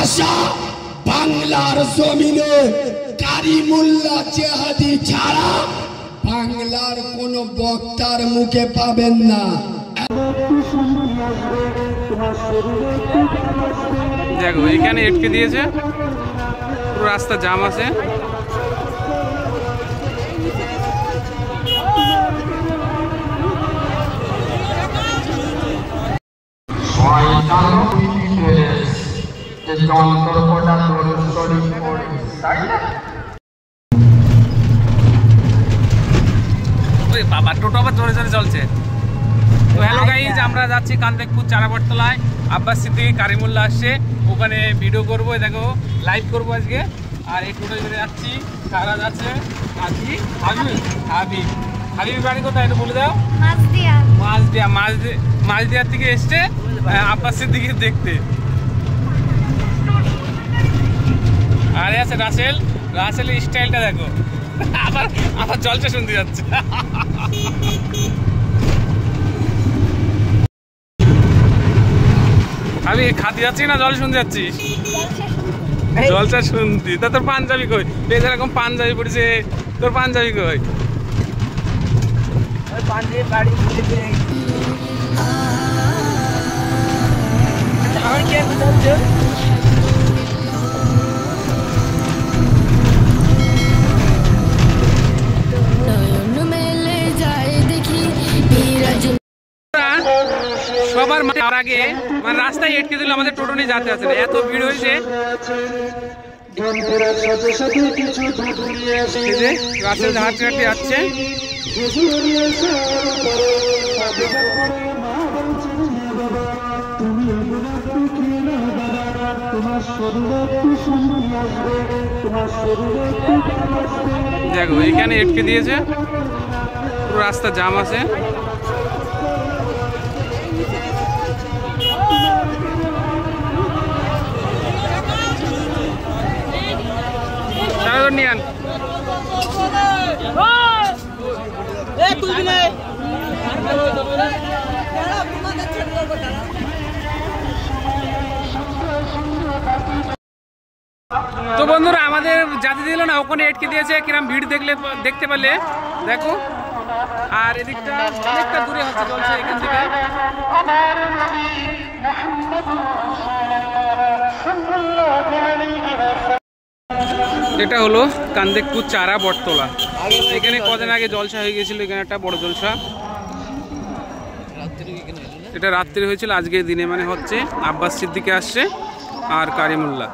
ভাষা বাংলার জমিনে কারিমুল্লাহ জেহাদি ছাড়া বাংলার কোন বক্তার মুখে পাবেন না। দেখো এখানে এটকে দিয়েছে, পুরো রাস্তা জাম আছে। বাবা টোটো আবার জোরে জোরে চলছে। তো হ্যালো গাইজ, আমরা যাচ্ছি কান্দেকপুর চারাবটতলায়। আব্বাস সিদ্দিকী কারিমুল্লাহ আসছে, ওখানে ভিডিও করবো, দেখো লাইভ করবো আজকে। আর এই টোটো করে যাচ্ছি, কারা যাচ্ছে? হাবিব বাড়ি কোথায় একটু বলে দাও। মাঝদিয়ার থেকে এসছে আব্বাস সিদ্দিকী দেখতে। আরে আছে রাসেলের স্টাইলটা দেখো, আবার জলসা শুনতে যাচ্ছে। আমি খাতে যাচ্ছি না জল শুনতে যাচ্ছিস? জলসা শুনতি তা তোর পাঞ্জাবি কই? বেশ এরকম পাঞ্জাবি পড়েছে, তোর পাঞ্জাবি কই? সবার মার আগে মানে রাস্তায় এটকে দিল, আমাদের টোটো নিয়ে যেতে আছে না, এত ভিড় হয়েছে। রাস্তায় হাঁটতে হাঁটতে যাচ্ছে। দেখো এখানে এটকে দিয়েছে, পুরো রাস্তা জাম আছে। নিয়ান তো বন্ধুরা, আমাদের জাতি দিল না, ওখানে এটকে দিয়েছে। কিরম ভিড় দেখতে পারলে দেখো। আর এদিকটা অনেকটা দূরে হচ্ছে চলছে এখান থেকে। এটা হলো কান্দেকপুর চারা বটতলা। এখানে কদিন আগে জলসা হয়ে গেছিল, এখানে একটা বড় জলসা। এটা রাত্রি হয়েছিল, আজকের দিনে মানে হচ্ছে। আব্বাস সিদ্দিকী আসছে আর কারিমুল্লাহ।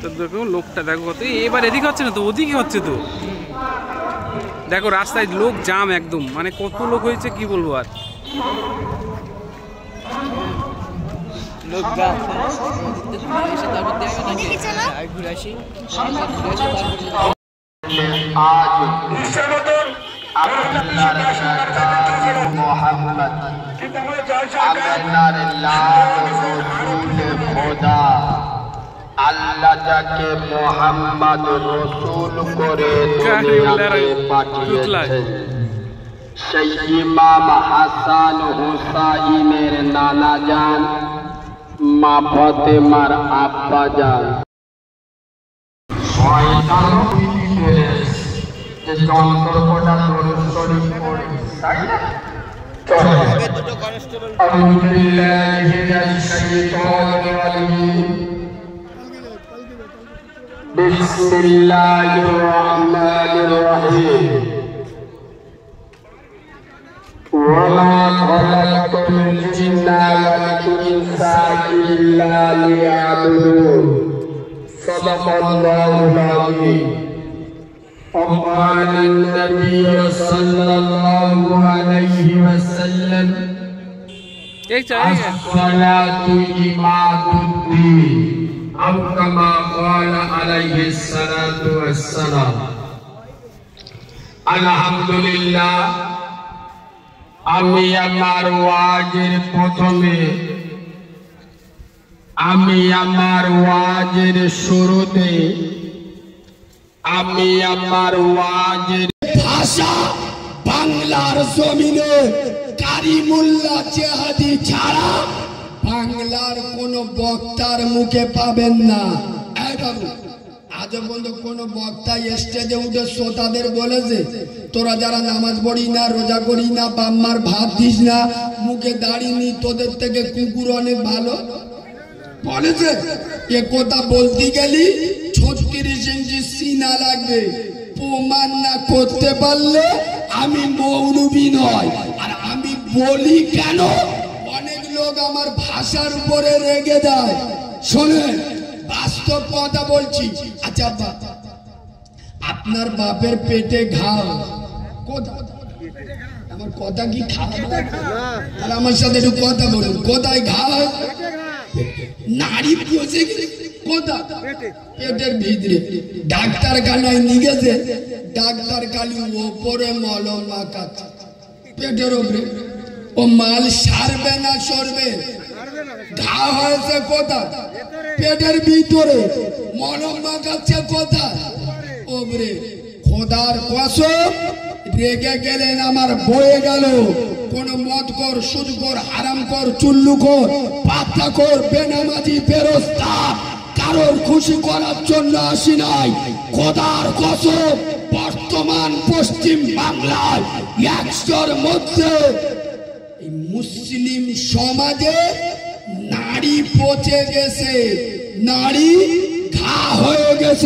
তো দেখো লোকটা দেখো কত, এবার এদিকে হচ্ছে না তো ওদিকে হচ্ছে। তো দেখো রাস্তায় লোক জাম একদম, মানে কত লোক হয়েছে কি বলবো আর। আল্লাহ যাকে মুহাম্মদ রাসূল করে দুনিয়াতে পাঠিয়েছেন, সেই ইমাম হাসান হুসাইনের নানা জান, মা ফাতেমার আব্বা জান। শয়তান যে যন্ত্রটা দরুদ শরীফ পড়ে তাইলে আউযু বিল্লাহি মিনাশ শাইতানির রাজিম। বিসমিল্লাহির রহমানির রহিম। ওয়া মা খালাকতুল জিন্না ওয়াল ইনসা ইল্লা লিয়াবুদুন। সাদাকাল্লাহুল আযীম। وقال النبي صلى الله عليه وسلم الصلاة إمام الدين أو كما قال عليه الصلاة والسلام। الحمد لله, আমি আমার ওয়াজের প্রথমে, আমি আমার ওয়াজের শুরুতে, আমি আমার ওয়াজের ভাষা বাংলার জমিনে কারিমুল্লাহ জেহাদি ছাড়া বাংলার কোন বক্তার মুখে পাবেন না। আজ পর্যন্ত কোন বক্তা স্টেজে উঠে শ্রোতাদের বলেছে তোরা যারা নামাজ পড়ি না, রোজা করি না, বাম্মার ভাত দিস না, মুখে দাঁড়িয়ে তোদের থেকে কুকুর অনেক ভালো বলেছে? এ কথা বলতে গেলি 36 ইঞ্চি সিনা লাগবে। প্রমাণ না করতে পারলে আমি মৌলবি নয়। আর আমি বলি কেন, অনেক লোক আমার ভাষার উপরে রেগে যায়। শোনেন, বাস্তব কথা বলছি। আচ্ছা, আপনার বাপের পেটে ঘাও কোথায়? আমার কথা কি খারাপ লাগে? তাহলে আমার সাথে একটু কথা বলুন। কোথায় ঘা? নারী পচে গেছে কোথায়? পেটের ভিতরে। ডাক্তার খানায় নিয়ে গেছে, ডাক্তার খালি ওপরে মলম মাখাচ্ছে পেটের ওপরে। ও মাল সারবে না সরবে? ঘা হয়েছে কোথায়? পেটের ভিতরে। মলম মাখাচ্ছে কোথায়? ওপরে। খোদার কসম, রেগে গেলেন আমার বয়ে গেল। কোন মদ কর, সুদ কর, হারাম কর, চুল্লু কর, পাতা কর, বেনামাজি, বেরোস্তা কারোর খুশি করার জন্য আসি নাই। খোদার কসম, বর্তমান পশ্চিম বাংলায় 100-র মধ্যে এই মুসলিম সমাজে নারী পচে গেছে, নারী ঘা হয়ে গেছে।